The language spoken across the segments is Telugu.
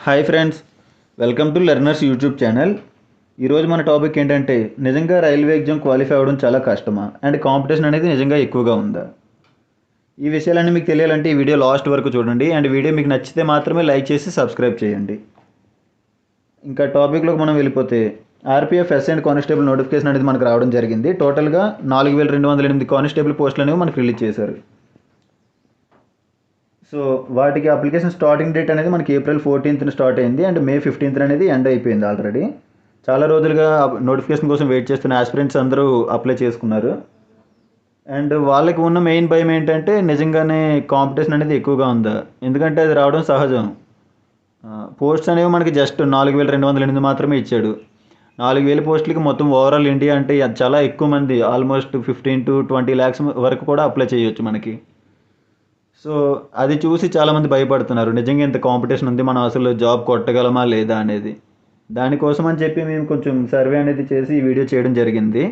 Hi friends, welcome to learners YouTube channel. ఈరోజు మన టాపిక్ ఏంటంటే నిజంగా రైల్వే ఎగ్జామ్ క్వాలిఫై అవ్వడం చాలా కష్టమా అండ్ కాంపిటీషన్ అనేది నిజంగా ఎక్కువగా ఉందా? ఈ విషయాలన్నీ మీకు తెలియాలంటే ఈ వీడియో లాస్ట్ వరకు చూడండి అండ్ వీడియో మీకు నచ్చితే మాత్రమే లైక్ చేసి సబ్స్క్రైబ్ చేయండి. ఇంకా టాపిక్లోకి మనం వెళ్ళిపోతే RPF S and constable notification అనేది మనకు రావడం జరిగింది. టోటల్గా 4208 కానిస్టేబుల్ పోస్టులు అనేవి మనకు రిలీజ్ చేశారు. సో వాటికి అప్లికేషన్ స్టార్టింగ్ డేట్ అనేది మనకి ఏప్రిల్ 14th స్టార్ట్ అయింది అండ్ మే 15th అనేది ఎండ్ అయిపోయింది ఆల్రెడీ. చాలా రోజులుగా నోటిఫికేషన్ కోసం వెయిట్ చేస్తున్న ఆస్పిరెంట్స్ అందరూ అప్లై చేసుకున్నారు. అండ్ వాళ్ళకి ఉన్న మెయిన్ భయం ఏంటంటే నిజంగానే కాంపిటీషన్ అనేది ఎక్కువగా ఉందా, ఎందుకంటే అది రావడం సహజం. పోస్ట్స్ అనేవి మనకి జస్ట్ 4208 మాత్రమే ఇచ్చాడు. 4000 పోస్టులకి మొత్తం ఓవరాల్ ఇండియా అంటే చాలా ఎక్కువ మంది, ఆల్మోస్ట్ 15 to 20 lakhs వరకు కూడా అప్లై చేయొచ్చు మనకి. సో అది చూసి చాలామంది భయపడుతున్నారు, నిజంగా ఇంత కాంపిటీషన్ ఉంది, మనం అసలు జాబ్ కొట్టగలమా లేదా అనేది. దానికోసం అని చెప్పి మేము కొంచెం సర్వే అనేది చేసి ఈ వీడియో చేయడం జరిగింది.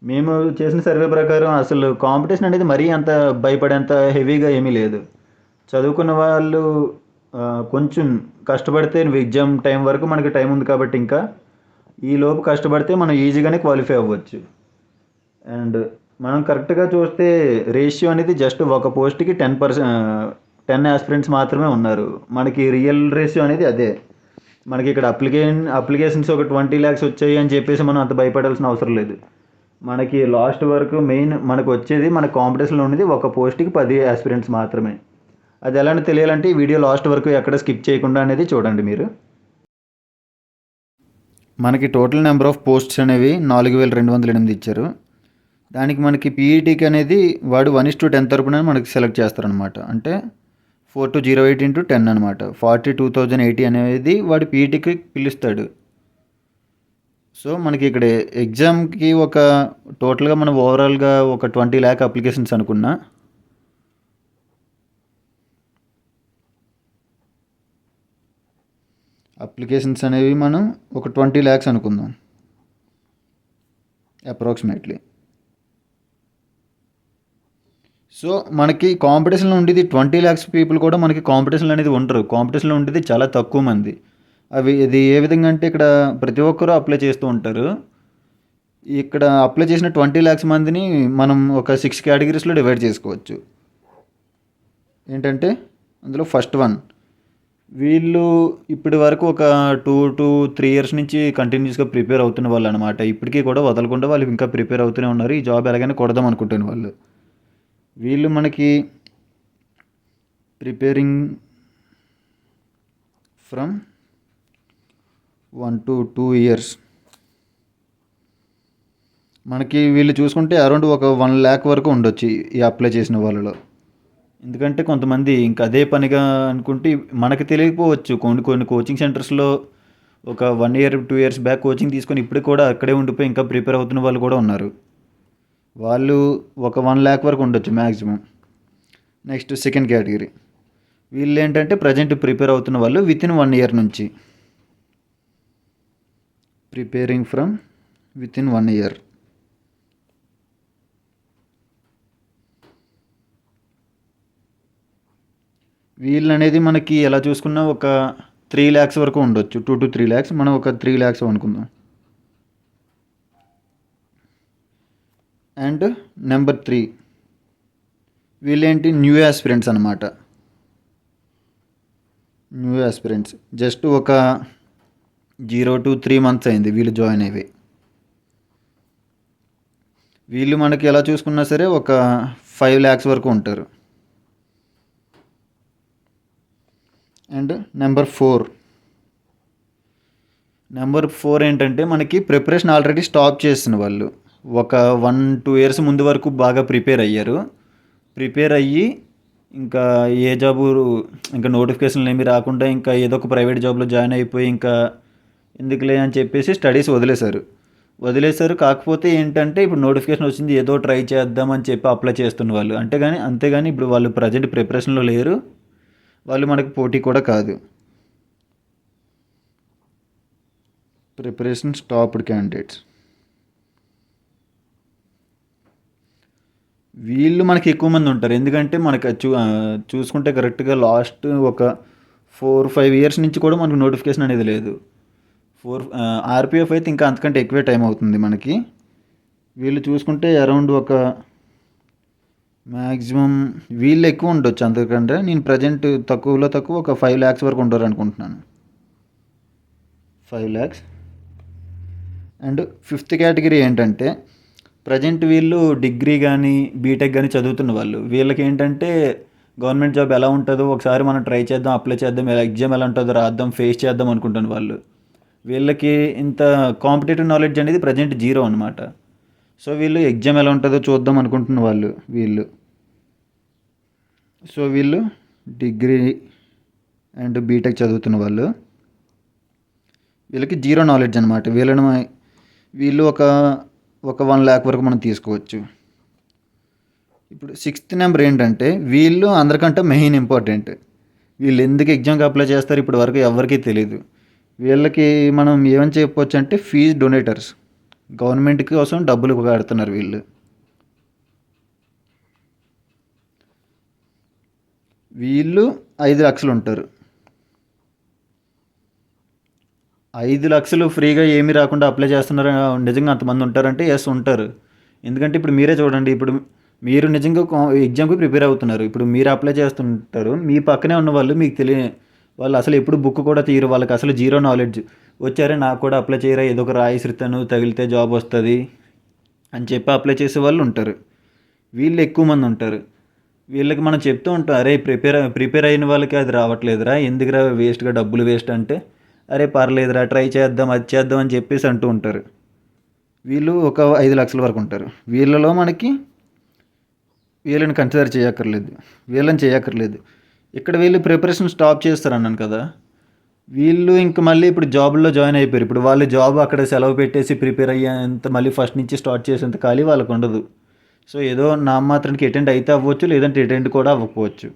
మేము చేసిన సర్వే ప్రకారం అసలు కాంపిటీషన్ అనేది మరీ అంత భయపడేంత హెవీగా ఏమీ లేదు. చదువుకున్న వాళ్ళు కొంచెం కష్టపడితే ఎగ్జామ్ టైం వరకు మనకి టైం ఉంది కాబట్టి ఇంకా ఈలోపు కష్టపడితే మనం ఈజీగానే క్వాలిఫై అవ్వచ్చు. అండ్ మనం కరెక్ట్గా చూస్తే రేషియో అనేది జస్ట్ ఒక పోస్ట్కి 10 ఆస్పిరెంట్స్ మాత్రమే ఉన్నారు. మనకి రియల్ రేషియో అనేది అదే. మనకి ఇక్కడ అప్లికేషన్స్ ఒక 20 lakhs వచ్చాయి అని చెప్పేసి మనం అంత భయపడాల్సిన అవసరం లేదు. మనకి లాస్ట్ వరకు మెయిన్ మనకు వచ్చేది మన కాంపిటీషన్లో ఉండేది ఒక పోస్ట్కి 10 ఆస్పిరెంట్స్ మాత్రమే. అది ఎలా తెలియాలంటే ఈ వీడియో లాస్ట్ వరకు ఎక్కడ స్కిప్ చేయకుండా అనేది చూడండి మీరు. మనకి టోటల్ నెంబర్ ఆఫ్ పోస్ట్స్ అనేవి 4208 ఇచ్చారు. దానికి మనకి పీఈటీకి అనేది వాడు 1:10 తరపున మనకి సెలెక్ట్ చేస్తారనమాట. అంటే 4208 into 10 అనమాట. 42,080 అనేది వాడు పీఈటీకి పిలుస్తాడు. సో మనకి ఇక్కడ ఎగ్జామ్కి ఒక టోటల్గా మనం ఓవరాల్గా ఒక 20 lakh అప్లికేషన్స్ అనుకున్నా. అప్లికేషన్స్ అనేవి మనం ఒక 20 lakhs అనుకుందాం అప్రాక్సిమేట్లీ. సో మనకి కాంపిటీషన్లో ఉండేది 20 lakhs పీపుల్ కూడా మనకి కాంపిటీషన్లో అనేది ఉండరు. కాంపిటీషన్లో ఉండేది చాలా తక్కువ మంది. ఇది ఏ విధంగా అంటే ఇక్కడ ప్రతి ఒక్కరూ అప్లై చేస్తూ ఉంటారు. ఇక్కడ అప్లై చేసిన 20 lakhs మందిని మనం ఒక 6 categories డివైడ్ చేసుకోవచ్చు. ఏంటంటే అందులో ఫస్ట్ వన్, వీళ్ళు ఇప్పటి వరకు ఒక 2 to 3 years నుంచి కంటిన్యూస్గా ప్రిపేర్ అవుతున్న వాళ్ళు అనమాట. ఇప్పటికీ కూడా వదలకుండా వాళ్ళు ఇంకా ప్రిపేర్ అవుతూనే ఉన్నారు. ఈ జాబ్ ఎలాగైనా కొడదాం అనుకుంటున్న వాళ్ళు. వీళ్ళు మనకి ప్రిపేరింగ్ ఫ్రమ్ 1 to 2 years. మనకి వీళ్ళు చూసుకుంటే అరౌండ్ ఒక 1 lakh వరకు ఉండొచ్చు ఈ అప్లై చేసిన వాళ్ళలో. ఎందుకంటే కొంతమంది ఇంకా అదే పనిగా అనుకుంటే మనకు తెలియకపోవచ్చు, కొన్ని కోచింగ్ సెంటర్స్లో ఒక 1 year 2 years బ్యాక్ కోచింగ్ తీసుకొని ఇప్పుడు కూడా అక్కడే ఉండిపోయి ఇంకా ప్రిపేర్ అవుతున్న వాళ్ళు కూడా ఉన్నారు. వాళ్ళు ఒక 1 lakh వరకు ఉండొచ్చు మ్యాక్సిమం. నెక్స్ట్ సెకండ్ కేటగిరీ, వీళ్ళు ఏంటంటే ప్రజెంట్ ప్రిపేర్ అవుతున్న వాళ్ళు వితిన్ 1 year నుంచి, ప్రిపేరింగ్ ఫ్రమ్ వితిన్ 1 year. వీళ్ళు అనేది మనకి ఎలా చూసుకున్నా ఒక 3 lakhs వరకు ఉండొచ్చు. 2 to 3 lakhs, మనం ఒక 3 lakhs అనుకుందాం. అండ్ నెంబర్ 3, వీళ్ళేంటి న్యూ ఆస్పిరెంట్స్ అనమాట. న్యూ ఆస్పిరెంట్స్ జస్ట్ ఒక 0 to 3 months అయింది వీళ్ళు జాయిన్ అయ్యి. వీళ్ళు మనకి ఎలా చూసుకున్నా సరే ఒక 5 lakhs వరకు ఉంటారు. అండ్ నెంబర్ 4 ఏంటంటే మనకి ప్రిపరేషన్ ఆల్రెడీ స్టాప్ చేసిన వాళ్ళు. ఒక 1-2 years ముందు వరకు బాగా ప్రిపేర్ అయ్యి ఇంకా ఏ జాబు ఇంకా నోటిఫికేషన్లు ఏమీ రాకుండా ఇంకా ఏదో ఒక ప్రైవేట్ జాబ్లో జాయిన్ అయిపోయి ఇంకా ఎందుకులే అని చెప్పేసి స్టడీస్ వదిలేశారు. కాకపోతే ఏంటంటే ఇప్పుడు నోటిఫికేషన్ వచ్చింది, ఏదో ట్రై చేద్దామని చెప్పి అప్లై చేస్తున్న వాళ్ళు. అంతేగాని ఇప్పుడు వాళ్ళు ప్రజెంట్ ప్రిపరేషన్లో లేరు, వాళ్ళు మనకి పోటీ కూడా కాదు. ప్రిపరేషన్ స్టాప్డ్ క్యాండిడేట్స్, వీళ్ళు మనకి ఎక్కువ మంది ఉంటారు. ఎందుకంటే మనకి చూసుకుంటే కరెక్ట్గా లాస్ట్ ఒక 4-5 ఇయర్స్ నుంచి కూడా మనకు నోటిఫికేషన్ అనేది లేదు. ఆర్పిఎఫ్ అయితే ఇంకా అంతకంటే ఎక్కువే టైం అవుతుంది మనకి. వీళ్ళు చూసుకుంటే అరౌండ్ ఒక మ్యాక్సిమం వీళ్ళు ఎక్కువ ఉండొచ్చు, అంతకంటే నేను ప్రజెంట్ తక్కువలో తక్కువ ఒక 5 lakhs వరకు ఉండరు అనుకుంటున్నాను. 5 lakhs. అండ్ ఫిఫ్త్ కేటగిరీ ఏంటంటే ప్రజెంట్ వీళ్ళు డిగ్రీ కానీ బీటెక్ కానీ చదువుతున్న వాళ్ళు. వీళ్ళకి ఏంటంటే గవర్నమెంట్ జాబ్ ఎలా ఉంటుందో ఒకసారి మనం ట్రై చేద్దాం, అప్లై చేద్దాం, ఎగ్జామ్ ఎలా ఉంటుందో రాద్దాం, ఫేస్ చేద్దాం అనుకుంటున్న వాళ్ళు. వీళ్ళకి ఇంత కాంపిటేటివ్ నాలెడ్జ్ అనేది ప్రజెంట్ జీరో అనమాట. సో వీళ్ళు ఎగ్జామ్ ఎలా ఉంటుందో చూద్దాం అనుకుంటున్న వాళ్ళు వీళ్ళు. సో వీళ్ళు డిగ్రీ అండ్ బీటెక్ చదువుతున్న వాళ్ళు. వీళ్ళకి జీరో నాలెడ్జ్ అనమాట. వీళ్ళు ఒక 1 lakh వరకు మనం తీసుకోవచ్చు. ఇప్పుడు 6th నెంబర్ ఏంటంటే వీళ్ళు అందరికంటే మెయిన్ ఇంపార్టెంట్. వీళ్ళు ఎందుకు ఎగ్జామ్కి అప్లై చేస్తారు ఇప్పటి వరకు ఎవరికీ తెలియదు. వీళ్ళకి మనం ఏమని చెప్పవచ్చు అంటే ఫీజు డొనేటర్స్. గవర్నమెంట్ కోసం డబ్బులు కడుతున్నారు వీళ్ళు. వీళ్ళు 5 లక్షలు ఉంటారు. 5 లక్షలు ఫ్రీగా ఏమీ రాకుండా అప్లై చేస్తున్నారు నిజంగా అంతమంది ఉంటారంటే ఎస్ ఉంటారు. ఎందుకంటే ఇప్పుడు మీరే చూడండి, ఇప్పుడు మీరు నిజంగా ఎగ్జామ్కి ప్రిపేర్ అవుతున్నారు. ఇప్పుడు మీరు అప్లై చేస్తుంటారు, మీ పక్కనే ఉన్న వాళ్ళు మీకు వాళ్ళు అసలు ఎప్పుడు బుక్ కూడా తీయరు, వాళ్ళకి అసలు జీరో నాలెడ్జ్. వచ్చారే నాకు కూడా అప్లై చేయరా, ఏదో ఒక రాయిసిరితాను తగిలితే జాబ్ వస్తుంది అని చెప్పి అప్లై చేసే వాళ్ళు ఉంటారు. వీళ్ళు ఎక్కువ మంది ఉంటారు. వీళ్ళకి మనం చెప్తూ ఉంటాం, అరే ప్రిపేర్ అయిన వాళ్ళకి అది రావట్లేదురా, ఎందుకురా వేస్ట్గా డబ్బులు వేస్ట్ అంటే, అరే పర్లేదురా ట్రై చేద్దాం అది చేద్దాం అని చెప్పేసి అంటూ ఉంటారు. వీళ్ళు ఒక 5 లక్షల వరకు ఉంటారు. వీళ్ళలో మనకి వీళ్ళని కన్సిడర్ చేయక్కర్లేదు. ఇక్కడ వీళ్ళు ప్రిపరేషన్ స్టాప్ చేస్తారు అన్నాను కదా. వీళ్ళు ఇంక మళ్ళీ ఇప్పుడు జాబ్లో జాయిన్ అయిపోయారు. ఇప్పుడు వాళ్ళు జాబ్ అక్కడ సెలవు పెట్టేసి ప్రిపేర్ అయ్యేంత మళ్ళీ ఫస్ట్ నుంచి స్టార్ట్ చేసేంత ఖాళీ వాళ్ళకు ఉండదు. సో ఏదో నామాత్రానికి అటెండ్ అయితే అవ్వచ్చు, లేదంటే అటెండ్ కూడా అవ్వకపోవచ్చు.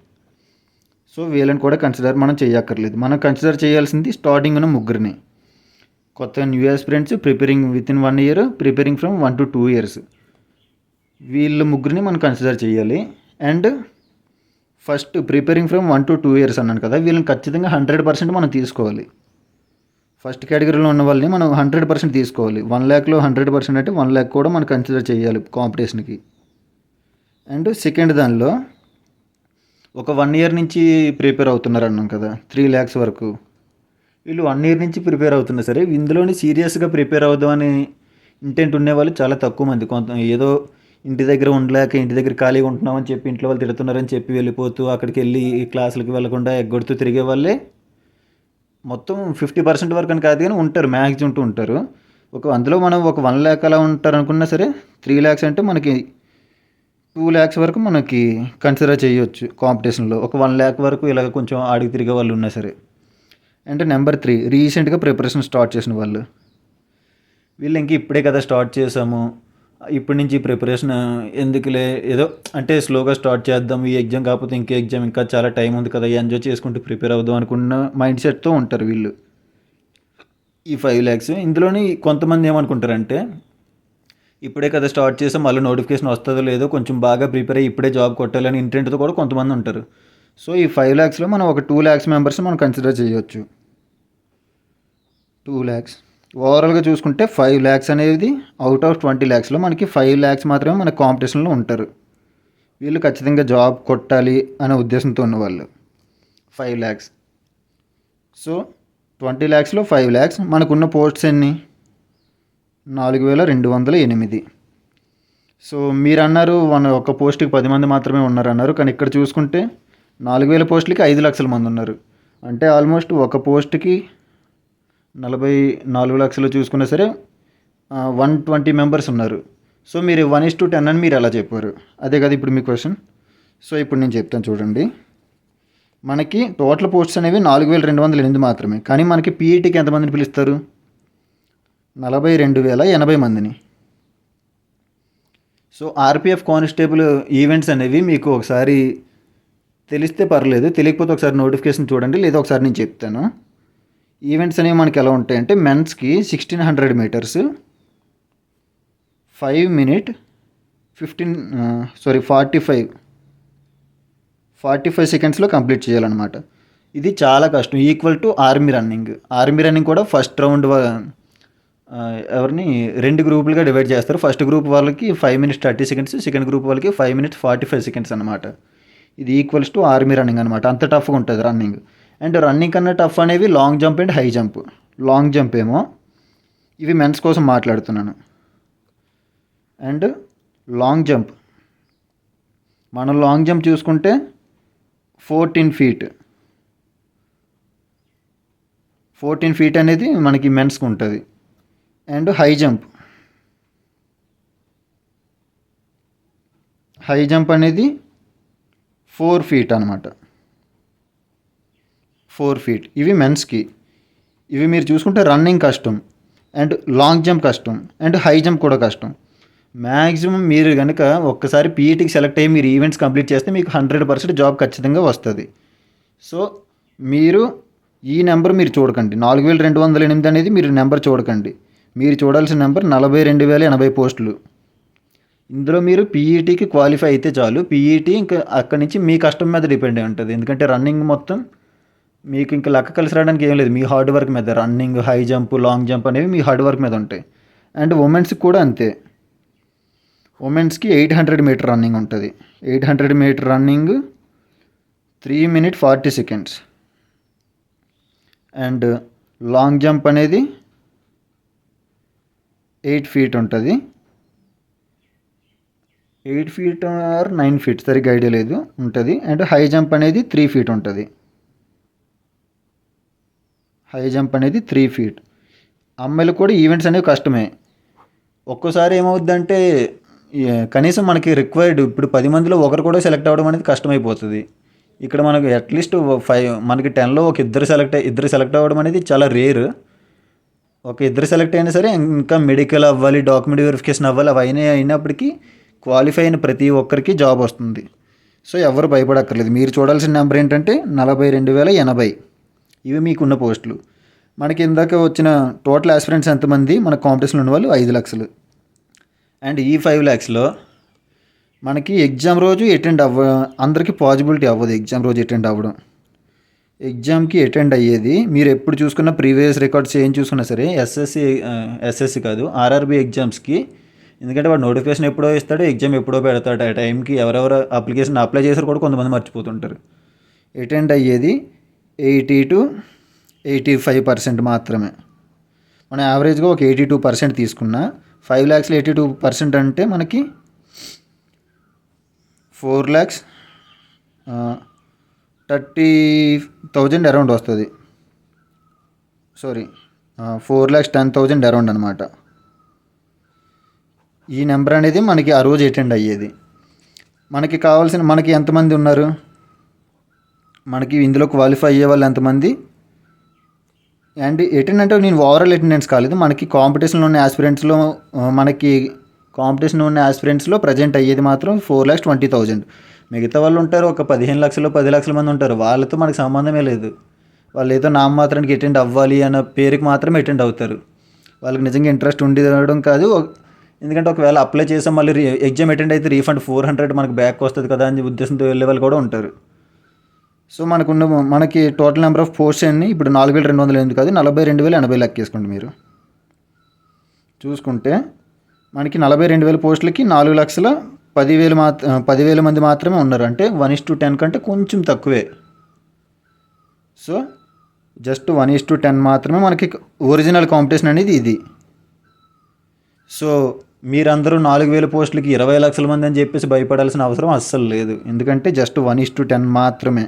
సో వీళ్ళని కూడా మనం చేయక్కర్లేదు. మనం కన్సిడర్ చేయాల్సింది స్టార్టింగ్ ఉన్న ముగ్గురిని. కొత్త new aspirants preparing with in 1 year, preparing from 1 to 2 years. వీళ్ళ ముగ్గురిని మనం కన్సిడర్ చేయాలి. And first preparing from 1 to 2 years అన్నాను కదా, వీళ్ళని ఖచ్చితంగా 100% మనం తీసుకోవాలి. ఫస్ట్ కేటగిరీలో ఉన్న వాళ్ళని మనం 100% తీసుకోవాలి. 1 lakhలో 100% అంటే 1 lakh కూడా మనం కన్సిడర్ చేయాలి కాంపిటీషన్కి. అండ్ సెకండ్ దానిలో ఒక 1 year నుంచి ప్రిపేర్ అవుతున్నారు అన్నాం కదా, 3 lakhs వరకు. వీళ్ళు 1 year నుంచి ప్రిపేర్ అవుతున్నా సరే ఇందులోని సీరియస్గా ప్రిపేర్ అవుదామని ఇంటెంట్ ఉండేవాళ్ళు చాలా తక్కువ మంది. ఏదో ఇంటి దగ్గర ఉండలేక ఇంటి దగ్గర ఖాళీగా ఉంటున్నామని చెప్పి ఇంట్లో వాళ్ళు తిడుతున్నారని చెప్పి వెళ్ళిపోతూ అక్కడికి వెళ్ళి క్లాసులకి వెళ్ళకుండా ఎగ్గొడుతూ తిరిగే వాళ్ళే మొత్తం 50% వరకు అని కాదు కానీ ఉంటారు, మ్యాక్సిమం ఉంటారు. అందులో మనం ఒక 1 lakh అలా ఉంటారు అనుకున్నా సరే 3 lakhs అంటే మనకి 2 lakhs వరకు మనకి కన్సిడర్ చేయొచ్చు కాంపిటీషన్లో. ఒక 1 lakh వరకు ఇలాగ కొంచెం ఆడికి తిరిగే వాళ్ళు ఉన్నా సరే. అంటే నెంబర్ 3 రీసెంట్గా ప్రిపరేషన్ స్టార్ట్ చేసిన వాళ్ళు. వీళ్ళు ఇంక ఇప్పుడే కదా స్టార్ట్ చేసాము, ఇప్పటి నుంచి ప్రిపరేషన్ ఎందుకులే, ఏదో అంటే స్లోగా స్టార్ట్ చేద్దాం, ఈ ఎగ్జామ్ కాకపోతే ఇంకే ఎగ్జామ్, ఇంకా చాలా టైం ఉంది కదా ఎంజాయ్ చేసుకుంటూ ప్రిపేర్ అవుదాం అనుకున్న మైండ్ సెట్తో ఉంటారు వీళ్ళు. ఈ 5 lakhs ఇందులోని కొంతమంది ఏమనుకుంటారంటే ఇప్పుడే కదా స్టార్ట్ చేసాం, మళ్ళీ నోటిఫికేషన్ వస్తుందో లేదో, కొంచెం బాగా ప్రిపేర్ అయ్యి ఇప్పుడే జాబ్ కొట్టాలని ఇంటెంట్తో కూడా కొంతమంది ఉంటారు. సో ఈ 5 lakhsలో మనం ఒక 2 lakhs మెంబర్స్ మనం కన్సిడర్ చేయొచ్చు. 2 lakhs ఓవరాల్గా చూసుకుంటే 5 lakhs అనేది అవుట్ ఆఫ్ 20 lakhsలో మనకి 5 lakhs మాత్రమే మన కాంపిటీషన్లో ఉంటారు. వీళ్ళు ఖచ్చితంగా జాబ్ కొట్టాలి అనే ఉద్దేశంతో ఉన్నవాళ్ళు 5 lakhs. So 20 lakhsలో 5 lakhs. మనకున్న పోస్ట్స్ ఎన్ని? 4208. సో మీరు అన్నారు ఒక పోస్ట్కి 10 మంది మాత్రమే ఉన్నారన్నారు, కానీ ఇక్కడ చూసుకుంటే 4000 పోస్టులకి 5 లక్షల మంది ఉన్నారు. అంటే ఆల్మోస్ట్ ఒక పోస్ట్కి 44 లక్షలు చూసుకున్నా సరే 120 మెంబర్స్ ఉన్నారు. సో మీరు 1:10 అని మీరు ఎలా చెప్పారు? అదే కదా ఇప్పుడు మీ క్వశ్చన్. సో ఇప్పుడు నేను చెప్తాను చూడండి. మనకి టోటల్ పోస్ట్స్ అనేవి 4208 మాత్రమే, కానీ మనకి పీఈటీకి ఎంతమందిని పిలుస్తారు? 42,080 మందిని. సో ఆర్పిఎఫ్ కానిస్టేబుల్ ఈవెంట్స్ అనేవి మీకు ఒకసారి తెలిస్తే పర్లేదు, తెలియకపోతే ఒకసారి నోటిఫికేషన్ చూడండి, లేదా ఒకసారి నేను చెప్తాను. ఈవెంట్స్ అనేవి మనకి ఎలా ఉంటాయంటే మెన్స్కి 1600 meters 45 సెకండ్స్లో కంప్లీట్ చేయాలన్నమాట. ఇది చాలా కష్టం. Equal to army running. Army running కూడా ఫస్ట్ రౌండ్ ఎవరిని 2 గ్రూపులుగా డివైడ్ చేస్తారు. ఫస్ట్ గ్రూప్ వాళ్ళకి 5 మినిట్స్ 30 సెకండ్స్, సెకండ్ గ్రూప్ వాళ్ళకి 5 మినిట్స్ 45 సెకండ్స్ అనమాట. ఇది ఈక్వల్స్ టు ఆర్మీ రన్నింగ్ అనమాట. అంత టఫ్గా ఉంటుంది రన్నింగ్. అండ్ రన్నింగ్ కన్నా టఫ్ అనేవి long jump and high jump. Long jump ఏమో ఇవి మెన్స్ కోసం మాట్లాడుతున్నాను. అండ్ లాంగ్ జంప్, మనం లాంగ్ జంప్ చూసుకుంటే 14 ఫీట్. 14 ఫీట్ అనేది మనకి మెన్స్కి ఉంటుంది. అండ్ హై జంప్ అనేది 4 ఫీట్ అనమాట. 4 ఫీట్ ఇవి మెన్స్కి. ఇవి మీరు చూసుకుంటే రన్నింగ్ కష్టం, అండ్ లాంగ్ జంప్ కష్టం, అండ్ హై జంప్ కూడా కష్టం. మ్యాక్సిమం మీరు కనుక ఒక్కసారి పీఈటీకి సెలెక్ట్ అయ్యి మీరు ఈవెంట్స్ కంప్లీట్ చేస్తే మీకు 100% జాబ్ ఖచ్చితంగా వస్తుంది. సో మీరు ఈ నెంబర్ మీరు చూడకండి, 4208 అనేది మీరు నెంబర్ చూడకండి. మీరు చూడాల్సిన నెంబర్ 42,080 పోస్టులు. ఇందులో మీరు పీఈటీకి క్వాలిఫై అయితే చాలు. పీఈటీ ఇంకా అక్కడి నుంచి మీ కష్టం మీద డిపెండ్ అయి ఉంటుంది. ఎందుకంటే రన్నింగ్ మొత్తం మీకు ఇంకా లెక్క కలిసి రావడానికి ఏం లేదు, మీ హార్డ్ వర్క్ మీద. Running, high jump, long jump అనేవి మీ హార్డ్ వర్క్ మీద ఉంటాయి. అండ్ ఉమెన్స్కి కూడా అంతే. ఉమెన్స్కి 800 మీటర్ రన్నింగ్ ఉంటుంది. 800 metre running 3 minutes 40 seconds. And long jump అనేది 8 feet ఉంటుంది. 8 feet ఆర్ 9 feet సరిగ్గా ఐడియా లేదు, ఉంటుంది. అండ్ హై జంప్ అనేది 3 feet ఉంటుంది. హై జంప్ అనేది 3 feet. అమ్మాయిలు కూడా ఈవెంట్స్ అనేవి కష్టమే. ఒక్కోసారి ఏమవుద్దంటే కనీసం మనకి రిక్వైర్డ్ ఇప్పుడు 10 మందిలో ఒకరు కూడా సెలెక్ట్ అవ్వడం అనేది కష్టమైపోతుంది. ఇక్కడ మనకు అట్లీస్ట్ 5, మనకి 10లో ఒక ఇద్దరు సెలెక్ట్ అవ్వడం అనేది చాలా రేర్. ఒక ఇద్దరు సెలెక్ట్ అయినా సరే ఇంకా మెడికల్ అవ్వాలి, డాక్యుమెంట్ వెరిఫికేషన్ అవ్వాలి. అవి అయినప్పటికీ క్వాలిఫై అయిన ప్రతి ఒక్కరికి జాబ్ వస్తుంది. సో ఎవరు భయపడక్కర్లేదు. మీరు చూడాల్సిన నెంబర్ ఏంటంటే 42,080. ఇవి మీకున్న పోస్టులు. మనకి ఇందాక వచ్చిన టోటల్ ఆస్పిరెంట్స్ ఎంతమంది, మన కాంపిటీషన్లో ఉన్న వాళ్ళు 5 లక్షలు. అండ్ ఈ 5 lakhsలో మనకి ఎగ్జామ్ రోజు అందరికీ పాజిబిలిటీ అవ్వదు ఎగ్జామ్ రోజు అటెండ్ అవ్వడం. ఎగ్జామ్కి అటెండ్ అయ్యేది మీరు ఎప్పుడు చూసుకున్న ప్రీవియస్ రికార్డ్స్ ఏం చూసుకున్నా సరే ఎస్ఎస్సి కాదు, ఆర్ఆర్బీ ఎగ్జామ్స్కి. ఎందుకంటే వాడు నోటిఫికేషన్ ఎప్పుడో ఇస్తాడు, ఎగ్జామ్ ఎప్పుడో పెడతాడు. ఆ టైంకి ఎవరెవరు అప్లికేషన్ అప్లై చేశారు కూడా కొంతమంది మర్చిపోతుంటారు. అటెండ్ అయ్యేది 80 to 85% మాత్రమే. మనం యావరేజ్గా ఒక 82% తీసుకున్నా 5 lakhsలో 82% అంటే మనకి 4,30,000 అరౌండ్ వస్తుంది. 4,10,000 అరౌండ్ అనమాట. ఈ నెంబర్ అనేది మనకి ఆ రోజు అటెండ్ అయ్యేది. మనకి ఎంతమంది ఉన్నారు, మనకి ఇందులో క్వాలిఫై అయ్యే వాళ్ళు ఎంతమంది. అండ్ అటెండ్ అంటే నేను ఓవరాల్ అటెండెన్స్ కాలేదు, మనకి కాంపిటీషన్లో ఉన్న ఆస్పిరెంట్స్లో ప్రజెంట్ అయ్యేది మాత్రం 4,20,000. మిగతా వాళ్ళు ఉంటారు, ఒక 15 లక్షలు 10 లక్షల మంది ఉంటారు. వాళ్ళతో మనకి సంబంధమే లేదు. వాళ్ళు ఏదో నామమాత్రానికి అటెండ్ అవ్వాలి అన్న పేరుకి మాత్రమే అటెండ్ అవుతారు. వాళ్ళకి నిజంగా ఇంట్రెస్ట్ ఉండడం కాదు. ఎందుకంటే ఒకవేళ అప్లై చేసాం మళ్ళీ ఎగ్జామ్ అటెండ్ అయితే రీఫండ్ 400 మనకి బ్యాక్ వస్తుంది కదా అని ఉద్దేశంతో వెళ్ళే వాళ్ళు కూడా ఉంటారు. సో మనకి టోటల్ నెంబర్ ఆఫ్ పోస్ట్స్ అన్ని ఇప్పుడు 4,208 కాదు, 42,080 లెక్కేసుకోండి. మీరు చూసుకుంటే మనకి 42,000 పోస్టులకి 4,10,000 మంది మాత్రమే ఉన్నారు. అంటే 1:10 కంటే కొంచెం తక్కువే. సో జస్ట్ 1:10 మాత్రమే మనకి ఒరిజినల్ కాంపిటీషన్ అనేది ఇది. సో మీరందరూ 4,000 పోస్టులకి 20 లక్షల మంది అని చెప్పేసి భయపడాల్సిన అవసరం అస్సలు లేదు. ఎందుకంటే జస్ట్ 1:10 మాత్రమే.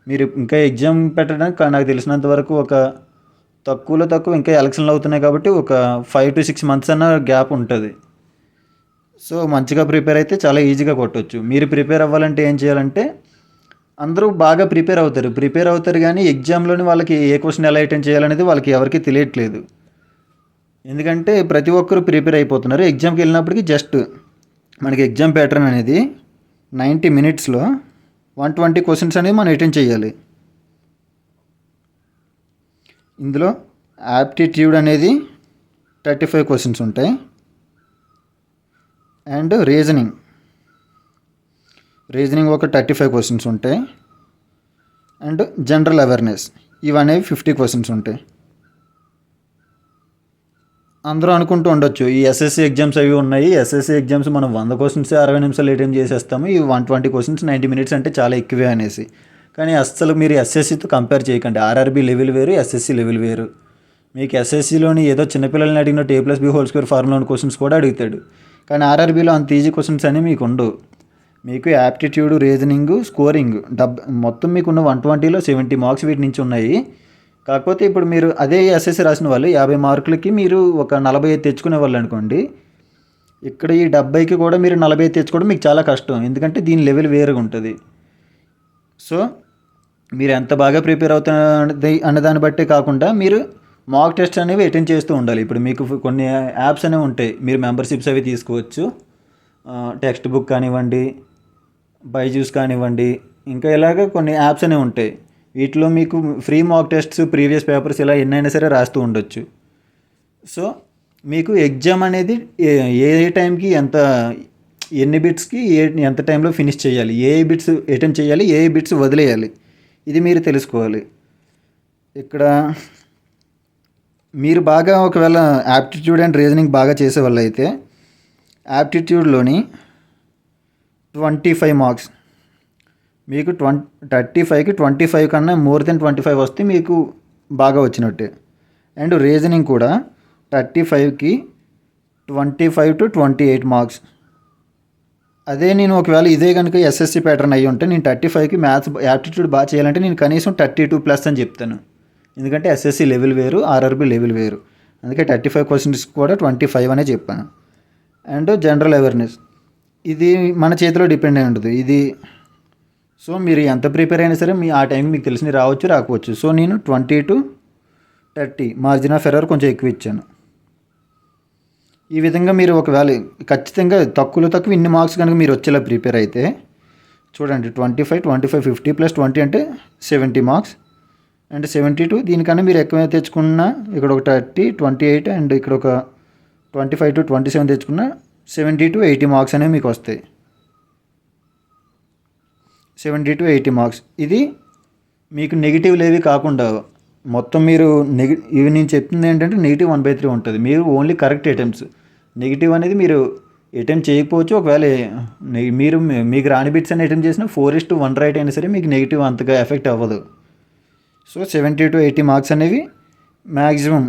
మీరు ఇంకా ఎగ్జామ్ పెట్టడానికి నాకు తెలిసినంత వరకు ఒక తక్కువలో తక్కువ ఇంకా ఎలక్షన్లు అవుతున్నాయి కాబట్టి ఒక 5 to 6 months అన్న గ్యాప్ ఉంటుంది. సో మంచిగా ప్రిపేర్ అయితే చాలా ఈజీగా కొట్టవచ్చు. మీరు ప్రిపేర్ అవ్వాలంటే ఏం చేయాలంటే అందరూ బాగా ప్రిపేర్ అవుతారు కానీ ఎగ్జామ్లోని వాళ్ళకి ఏ క్వశ్చన్ ఎలా అటెండ్ చేయాలనేది వాళ్ళకి ఎవరికి తెలియట్లేదు. ఎందుకంటే ప్రతి ఒక్కరు ప్రిపేర్ అయిపోతున్నారు. ఎగ్జామ్కి వెళ్ళినప్పటికీ జస్ట్ మనకి ఎగ్జామ్ ప్యాటర్న్ అనేది 90 minutesలో 120 questions అనేది మనం అటెండ్ చేయాలి. ఇందులో యాప్టిట్యూడ్ అనేది 35 questions ఉంటాయి. అండ్ రీజనింగ్ ఒక 35 questions ఉంటాయి. అండ్ జనరల్ అవేర్నెస్, ఇవనేవి 50 క్వశ్చన్స్ ఉంటాయి. అందరూ అనుకుంటూ ఉండొచ్చు ఈ ఎస్ఎస్సి ఎగ్జామ్స్ అవి ఉన్నాయి, ఎస్ఎస్సి ఎగ్జామ్స్ మనం 100 క్వశ్చన్స్ 60 నిమిషాలు అటెంప్ట్ చేసేస్తాము, ఈ 120 క్వశ్చన్స్ 90 మినిట్స్ అంటే చాలా ఎక్కువే అనేసి. కానీ అస్సలు మీరు ఎస్ఎస్సితో కంపేర్ చేయకండి. ఆర్ఆర్బీ లెవెల్ వేరు, ఎస్ఎస్సి లెవెల్ వేరు. మీకు ఎస్ఎస్సిలోని ఏదో చిన్నపిల్లల్ని అడిగినట్టు A+B² ఫార్ములాని క్వశ్చన్స్ కూడా అడుగుతాడు. కానీ ఆర్ఆర్బీలో అంత ఈజీ క్వశ్చన్స్ అనేవి మీకు ఉండవు. మీకు యాప్టిట్యూడ్, రీజనింగ్, స్కోరింగ్ మొత్తం మీకున్న 120లో 70 మార్క్స్ వీటి నుంచి ఉన్నాయి. కాకపోతే ఇప్పుడు మీరు అదే ఎస్ఎస్సి రాసిన వాళ్ళు 50 మార్కులకి మీరు ఒక 45 తెచ్చుకునే వాళ్ళు అనుకోండి. ఇక్కడ ఈ 70కి కూడా మీరు 45 తెచ్చుకోవడం మీకు చాలా కష్టం, ఎందుకంటే దీని లెవెల్ వేరుగా ఉంటుంది. సో మీరు ఎంత బాగా ప్రిపేర్ అవుతున్నది అన్నదాన్ని బట్టే కాకుండా మీరు మాక్ టెస్ట్ అనేవి అటెండ్ చేస్తూ ఉండాలి. ఇప్పుడు మీకు కొన్ని యాప్స్ అనేవి ఉంటాయి, మీరు మెంబర్షిప్స్ అవి తీసుకోవచ్చు. టెక్స్ట్ బుక్ కానివ్వండి, బైజూస్ కానివ్వండి, ఇంకా ఇలాగ కొన్ని యాప్స్ అనేవి ఉంటాయి. వీటిలో మీకు free mock tests, previous papers ఇలా ఎన్నైనా సరే రాస్తూ ఉండొచ్చు. సో మీకు ఎగ్జామ్ అనేది ఏ టైంకి ఎన్ని బిట్స్కి ఎంత టైంలో ఫినిష్ చేయాలి, ఏ బిట్స్ అటెంప్ట్ చేయాలి, ఏ బిట్స్ వదిలేయాలి, ఇది మీరు తెలుసుకోవాలి. ఇక్కడ మీరు బాగా ఒకవేళ యాప్టిట్యూడ్ అండ్ రీజనింగ్ బాగా చేసే వాళ్ళు అయితే యాప్టిట్యూడ్లోని 25 మార్క్స్ మీకు 35కి 25 కన్నా మోర్ దెన్ 25 వస్తే మీకు బాగా వచ్చినట్టే. అండ్ రీజనింగ్ కూడా 35కి 25 to 28 మార్క్స్. అదే నేను ఒకవేళ ఇదే కనుక ఎస్ఎస్సి ప్యాటర్న్ అయ్యి ఉంటే నేను 35కి మ్యాథ్స్ యాప్టిట్యూడ్ బాగా చేయాలంటే నేను కనీసం 32+ అని చెప్తాను. ఎందుకంటే ఎస్ఎస్సి లెవెల్ వేరు, ఆర్ఆర్బీ లెవెల్ వేరు. అందుకే 35 క్వశ్చన్స్ కూడా 25 అనే చెప్పాను. అండ్ జనరల్ అవేర్నెస్, ఇది మన చేతిలో డిపెండ్ అయి ఉంటుంది ఇది. సో మీరు ఎంత ప్రిపేర్ అయినా సరే ఆ టైంకి మీకు తెలిసినవి రావచ్చు, రాకపోవచ్చు. సో నేను 20 to 30 మార్జిన్ ఆఫ్ ఎర్రర్ కొంచెం ఎక్కువ ఇచ్చాను. ఈ విధంగా మీరు ఒకవేళ ఖచ్చితంగా తక్కువ ఇన్ని మార్క్స్ కనుక మీరు వచ్చేలా ప్రిపేర్ అయితే చూడండి, 25, 50 + 20 అంటే 70 మార్క్స్. అండ్ 72 దీనికన్నా మీరు ఎక్కువ తెచ్చుకున్నా ఇక్కడ ఒక 30, 28 అండ్ ఇక్కడ ఒక 25 to 27 తెచ్చుకున్నా 70 to 80 మార్క్స్ అనేవి మీకు వస్తాయి. 70 to 80 మార్క్స్. ఇది మీకు నెగిటివ్లు ఏవి కాకుండా మొత్తం మీరు ఇవి నేను చెప్తుంది ఏంటంటే -1/3 ఉంటుంది. మీరు ఓన్లీ కరెక్ట్ అటెంప్ట్స్, నెగిటివ్ అనేది మీరు అటెంప్ట్ చేయకపోవచ్చు. ఒకవేళ మీరు మీకు రాని బిట్స్ అని అటెంప్ట్ చేసినా 4:1 రైట్ అయినా సరే మీకు నెగిటివ్ అంతగా ఎఫెక్ట్ అవ్వదు. సో 70 to 80 మార్క్స్ అనేవి మ్యాక్సిమం.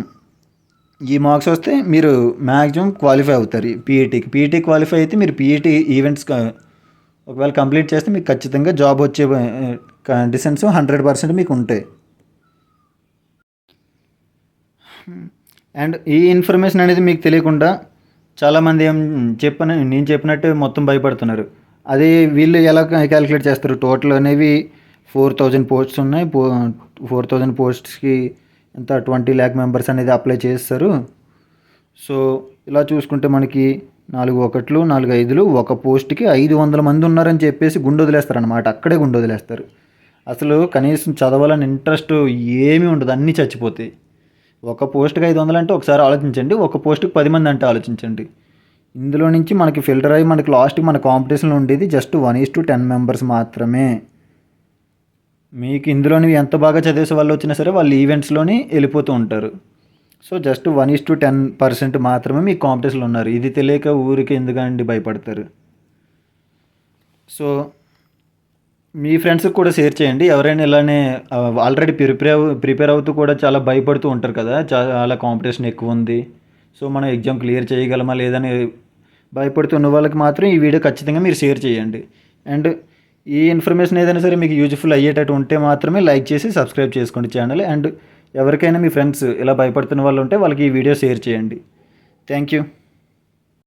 ఈ మార్క్స్ వస్తే మీరు మ్యాక్సిమం క్వాలిఫై అవుతారు పీఈటీకి క్వాలిఫై అయితే మీరు పీఈటీ ఈవెంట్స్ ఒకవేళ కంప్లీట్ చేస్తే మీకు ఖచ్చితంగా జాబ్ వచ్చే కండిషన్స్ 100% మీకు ఉంటాయి. అండ్ ఈ ఇన్ఫర్మేషన్ అనేది మీకు తెలియకుండా చాలామంది నేను చెప్పినట్టు మొత్తం భయపడుతున్నారు. అదే వీళ్ళు ఎలా క్యాలిక్యులేట్ చేస్తారు, టోటల్ అనేవి 4,000 పోస్ట్స్ ఉన్నాయి. 4,000 పోస్ట్స్కి ఎంత 20 lakh మెంబర్స్ అనేది అప్లై చేస్తారు. సో ఇలా చూసుకుంటే మనకి 4 1లు 4 5లు ఒక పోస్ట్కి 500 మంది ఉన్నారని చెప్పేసి గుండు వదిలేస్తారనమాట. అక్కడే గుండు వదిలేస్తారు. అసలు కనీసం చదవాలని ఇంట్రెస్ట్ ఏమీ ఉండదు, అన్నీ చచ్చిపోతాయి. ఒక పోస్ట్కి 500 అంటే ఒకసారి ఆలోచించండి, ఒక పోస్ట్కి 10 మంది అంటే ఆలోచించండి. ఇందులో నుంచి మనకి ఫిల్టర్ అయ్యి మనకి లాస్ట్కి మన కాంపిటీషన్లో ఉండేది జస్ట్ 1:10 మెంబర్స్ మాత్రమే. మీకు ఇందులోని ఎంత బాగా చదివేసే వాళ్ళు వచ్చినా సరే వాళ్ళు ఈవెంట్స్లోని వెళ్ళిపోతూ ఉంటారు. సో జస్ట్ 1:10% మాత్రమే మీకు కాంపిటీషన్లో ఉన్నారు. ఇది తెలియక ఊరికి ఎందుకండి భయపడతారు. సో మీ ఫ్రెండ్స్కి కూడా షేర్ చేయండి. ఎవరైనా ఇలానే ఆల్రెడీ ప్రిపేర్ అవుతూ కూడా చాలా భయపడుతూ ఉంటారు కదా, చాలా కాంపిటీషన్ ఎక్కువ ఉంది, సో మనం ఎగ్జామ్ క్లియర్ చేయగలమా లేదని భయపడుతున్న వాళ్ళకి మాత్రం ఈ వీడియో ఖచ్చితంగా మీరు షేర్ చేయండి. అండ్ ఈ ఇన్ఫర్మేషన్ ఏదైనా సరే మీకు యూజ్ఫుల్ అయ్యేటట్టు ఉంటే మాత్రమే లైక్ చేసి సబ్స్క్రైబ్ చేసుకోండి ఛానల్. అండ్ ఎవరికైనా మీ ఫ్రెండ్స్ ఇలా భయపడుతున్న వాళ్ళు ఉంటే వాళ్ళకి ఈ వీడియో షేర్ చేయండి. Thank you.